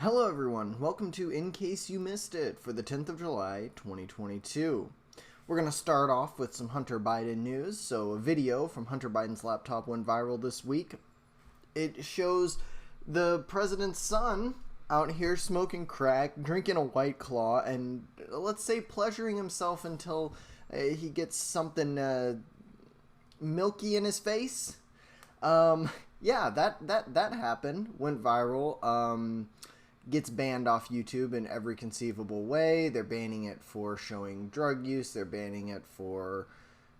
Hello everyone, welcome to In Case You Missed It for the 10th of July, 2022. We're going to start off with some Hunter Biden news. So a video from Hunter Biden's laptop went viral this week. It shows the president's son out here smoking crack, drinking a White Claw, and let's say pleasuring himself until he gets something milky in his face. Yeah, that happened, went viral. Gets banned off YouTube in every conceivable way. They're banning it for showing drug use. They're banning it for,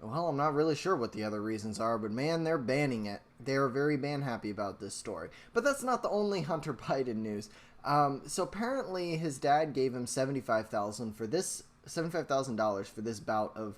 well, I'm not really sure what the other reasons are, but man, they're banning it. They're very ban happy about this story. But that's not the only Hunter Biden news. So apparently his dad gave him $75,000 for this bout of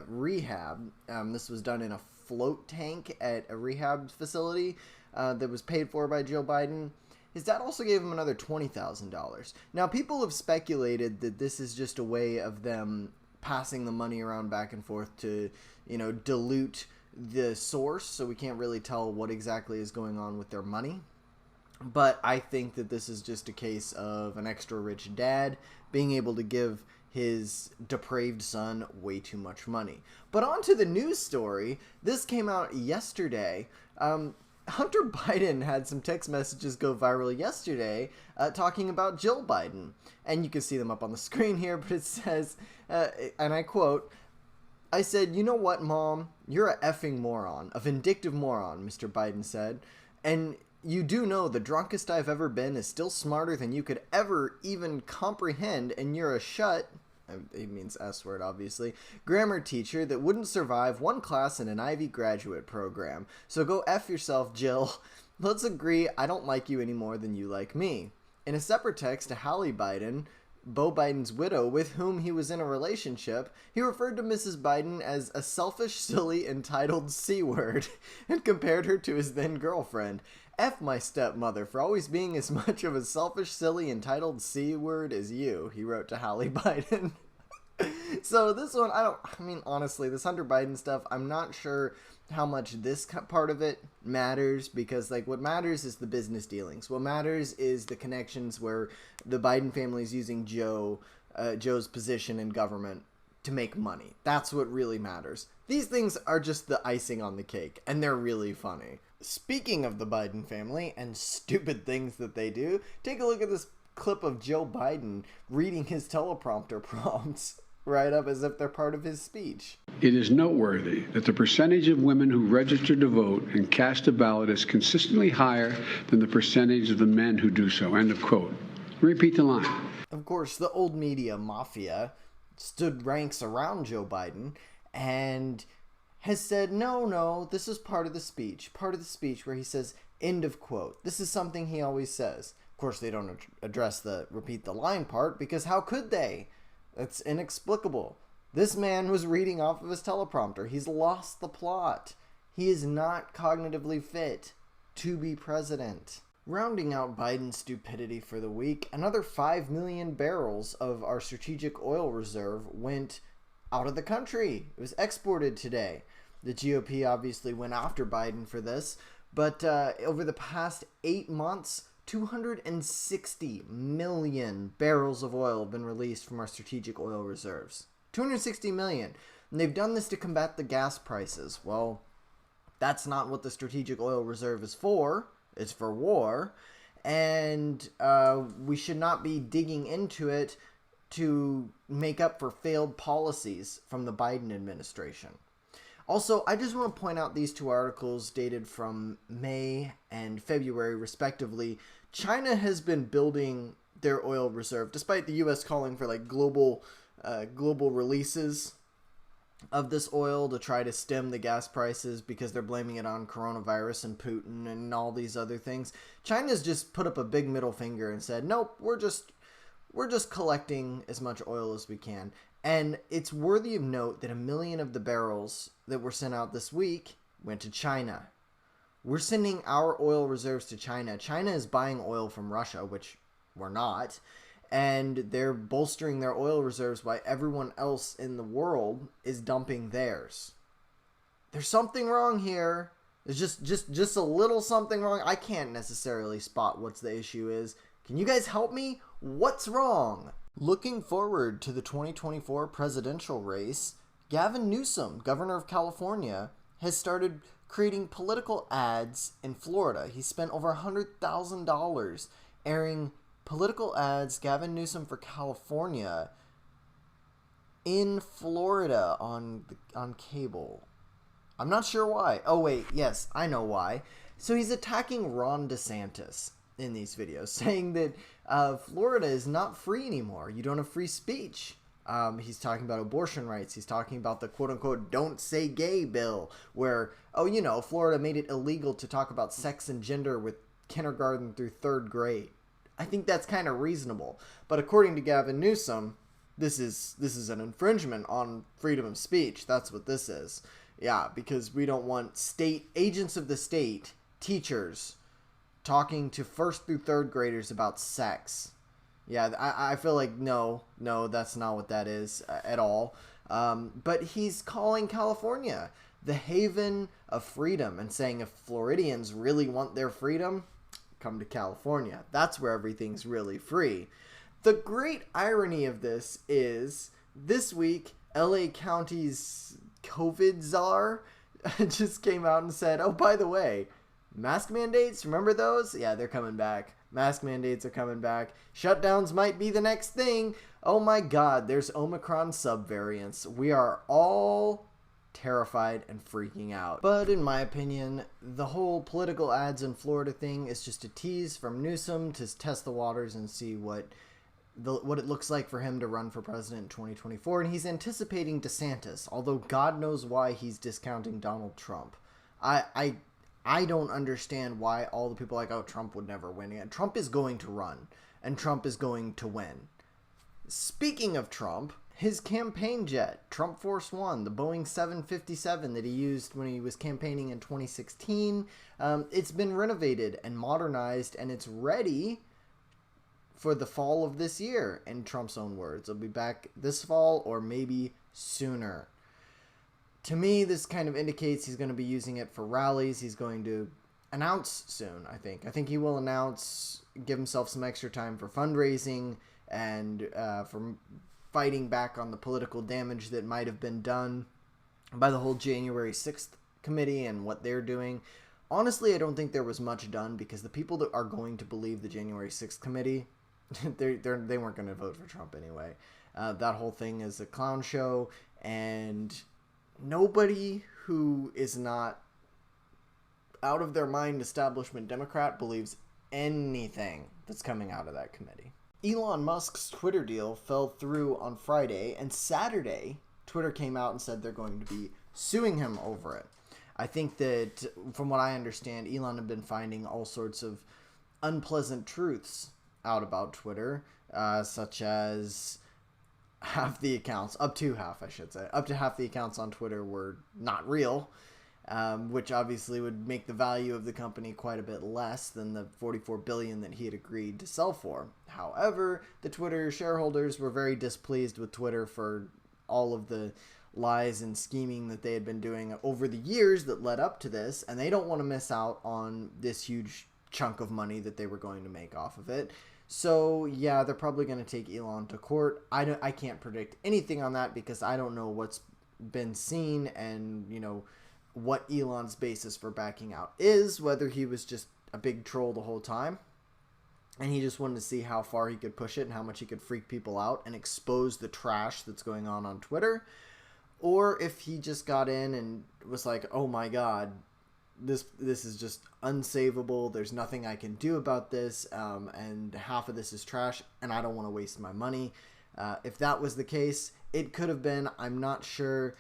rehab. This was done in a float tank at a rehab facility that was paid for by Joe Biden. His dad also gave him another $20,000. Now, people have speculated that this is just a way of them passing the money around back and forth to, dilute the source, so we can't really tell what exactly is going on with their money. But I think that this is just a case of an extra rich dad being able to give his depraved son way too much money. But on to the news story. This came out yesterday. Hunter Biden had some text messages go viral yesterday talking about Jill Biden. And you can see them up on the screen here, but it says, and I quote, "I said, you know what, Mom? You're a effing moron, a vindictive moron," Mr. Biden said. "And you do know the drunkest I've ever been is still smarter than you could ever even comprehend, and you're a he means S word, obviously, grammar teacher that wouldn't survive one class in an Ivy graduate program. So go F yourself, Jill. Let's agree I don't like you any more than you like me." In a separate text to Hallie Biden, Beau Biden's widow, with whom he was in a relationship, he referred to Mrs. Biden as a selfish, silly, entitled C-word and compared her to his then girlfriend. "F my stepmother for always being as much of a selfish, silly, entitled C-word as you," he wrote to Hallie Biden. So this one, honestly, this Hunter Biden stuff, I'm not sure how much this part of it matters, because what matters is the business dealings. What matters is the connections where the Biden family is using Joe's position in government to make money. That's what really matters. These things are just the icing on the cake, and they're really funny. Speaking of the Biden family and stupid things that they do, take a look at this clip of Joe Biden reading his teleprompter prompts right up as if they're part of his speech. "It is noteworthy that the percentage of women who register to vote and cast a ballot is consistently higher than the percentage of the men who do so." End of quote. Repeat the line. Of course, the old media mafia stood ranks around Joe Biden and has said, no, this is part of the speech where he says, end of quote. This is something he always says. Of course, they don't address the repeat the line part, because how could they? That's inexplicable. This man was reading off of his teleprompter. He's lost the plot. He is not cognitively fit to be president. Rounding out Biden's stupidity for the week, another 5 million barrels of our strategic oil reserve went out of the country. It was exported today. The GOP obviously went after Biden for this, but over the past 8 months, 260 million barrels of oil have been released from our strategic oil reserves. 260 million. And they've done this to combat the gas prices. Well, that's not what the strategic oil reserve is for. It's for war. And we should not be digging into it to make up for failed policies from the Biden administration. Also, I just want to point out these two articles dated from May and February, respectively. China has been building their oil reserve, despite the U.S. calling for global releases of this oil to try to stem the gas prices because they're blaming it on coronavirus and Putin and all these other things. China's just put up a big middle finger and said, nope, we're just collecting as much oil as we can. And it's worthy of note that 1 million of the barrels that were sent out this week went to China. We're sending our oil reserves to China. China is buying oil from Russia, which we're not. And they're bolstering their oil reserves while everyone else in the world is dumping theirs. There's something wrong here. There's just a little something wrong. I can't necessarily spot what the issue is. Can you guys help me? What's wrong? Looking forward to the 2024 presidential race, Gavin Newsom, governor of California, has started creating political ads in Florida. He spent over $100,000 airing political ads, Gavin Newsom for California, in Florida on cable. I'm not sure why. Oh wait, yes, I know why. So he's attacking Ron DeSantis in these videos, saying that Florida is not free anymore. You don't have free speech. He's talking about abortion rights. He's talking about the quote-unquote "don't say gay" bill, where, Florida made it illegal to talk about sex and gender with kindergarten through third grade. I think that's kind of reasonable. But according to Gavin Newsom, this is an infringement on freedom of speech. That's what this is. Yeah, because we don't want state agents of the state, teachers, talking to first through third graders about sex. Yeah, I feel like no, that's not what that is at all. But he's calling California the haven of freedom and saying if Floridians really want their freedom, come to California. That's where everything's really free. The great irony of this is this week, LA County's COVID czar just came out and said, oh, by the way, mask mandates, remember those? Yeah, they're coming back. Mask mandates are coming back. Shutdowns might be the next thing. Oh my God, there's Omicron subvariants. We are all terrified and freaking out. But in my opinion, the whole political ads in Florida thing is just a tease from Newsom to test the waters and see what it looks like for him to run for president in 2024. And he's anticipating DeSantis, although God knows why he's discounting Donald Trump. I don't understand why all the people are like, oh, Trump would never win again. Trump is going to run, and Trump is going to win. Speaking of Trump, his campaign jet, Trump Force One, the Boeing 757 that he used when he was campaigning in 2016, it's been renovated and modernized, and it's ready for the fall of this year, in Trump's own words. It'll be back this fall or maybe sooner. To me, this kind of indicates he's going to be using it for rallies. He's going to announce soon, I think. I think he will give himself some extra time for fundraising and for fighting back on the political damage that might have been done by the whole January 6th committee and what they're doing. Honestly, I don't think there was much done because the people that are going to believe the January 6th committee, they weren't going to vote for Trump anyway. That whole thing is a clown show, and nobody who is not out of their mind establishment Democrat believes anything that's coming out of that committee. Elon Musk's Twitter deal fell through on Friday, and Saturday, Twitter came out and said they're going to be suing him over it. I think that, from what I understand, Elon had been finding all sorts of unpleasant truths out about Twitter, such as half the accounts, up to half the accounts on Twitter were not real, which obviously would make the value of the company quite a bit less than the $44 billion that he had agreed to sell for. However, the Twitter shareholders were very displeased with Twitter for all of the lies and scheming that they had been doing over the years that led up to this, and they don't want to miss out on this huge chunk of money that they were going to make off of it. So yeah, they're probably going to take Elon to court. I can't predict anything on that because I don't know what's been seen and, what Elon's basis for backing out is, whether he was just a big troll the whole time and he just wanted to see how far he could push it and how much he could freak people out and expose the trash that's going on Twitter, or if he just got in and was like, oh my God, this is just unsavable, there's nothing I can do about this, and half of this is trash and I don't want to waste my money. If that was the case, it could have been, I'm not sure.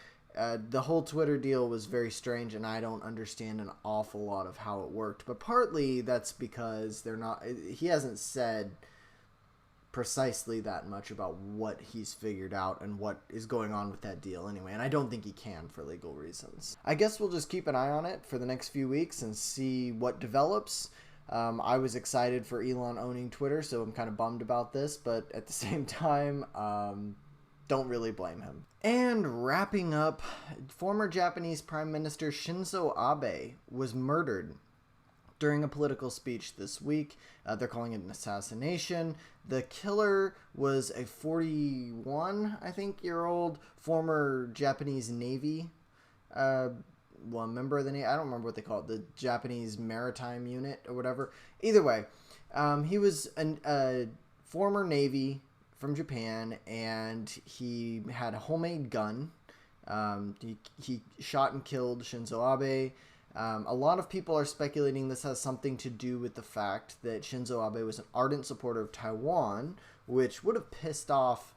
The whole Twitter deal was very strange, and I don't understand an awful lot of how it worked. But partly that's because he hasn't said precisely that much about what he's figured out and what is going on with that deal anyway. And I don't think he can for legal reasons. I guess we'll just keep an eye on it for the next few weeks and see what develops. I was excited for Elon owning Twitter, so I'm kind of bummed about this. But at the same time, don't really blame him. And wrapping up, former Japanese Prime Minister Shinzo Abe was murdered during a political speech this week. They're calling it an assassination. The killer was a 41, I think, year old former Japanese Navy, member of the Navy. I don't remember what they call it, the Japanese Maritime Unit or whatever. Either way, he was a former Navy from Japan, and he had a homemade gun. He shot and killed Shinzo Abe. A lot of people are speculating this has something to do with the fact that Shinzo Abe was an ardent supporter of Taiwan, which would have pissed off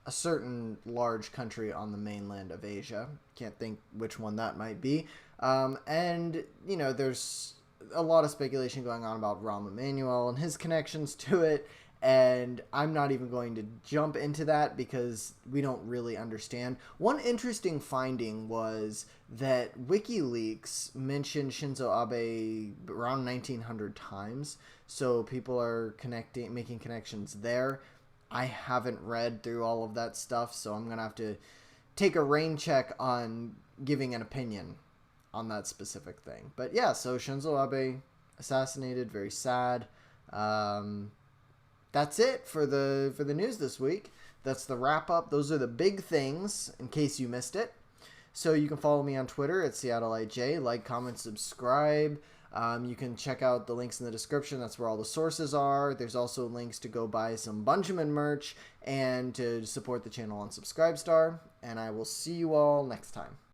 a certain large country on the mainland of Asia. Can't think which one that might be. And, there's a lot of speculation going on about Rahm Emanuel and his connections to it. And I'm not even going to jump into that because we don't really understand. One interesting finding was that WikiLeaks mentioned Shinzo Abe around 1900 times. So people are making connections there. I haven't read through all of that stuff, so I'm going to have to take a rain check on giving an opinion on that specific thing. But yeah, so Shinzo Abe assassinated, very sad. That's it for the news this week. That's the wrap up. Those are the big things in case you missed it. So you can follow me on Twitter at SeattleIJ. Like, comment, subscribe. You can check out the links in the description. That's where all the sources are. There's also links to go buy some Benjamin merch and to support the channel on Subscribestar. And I will see you all next time.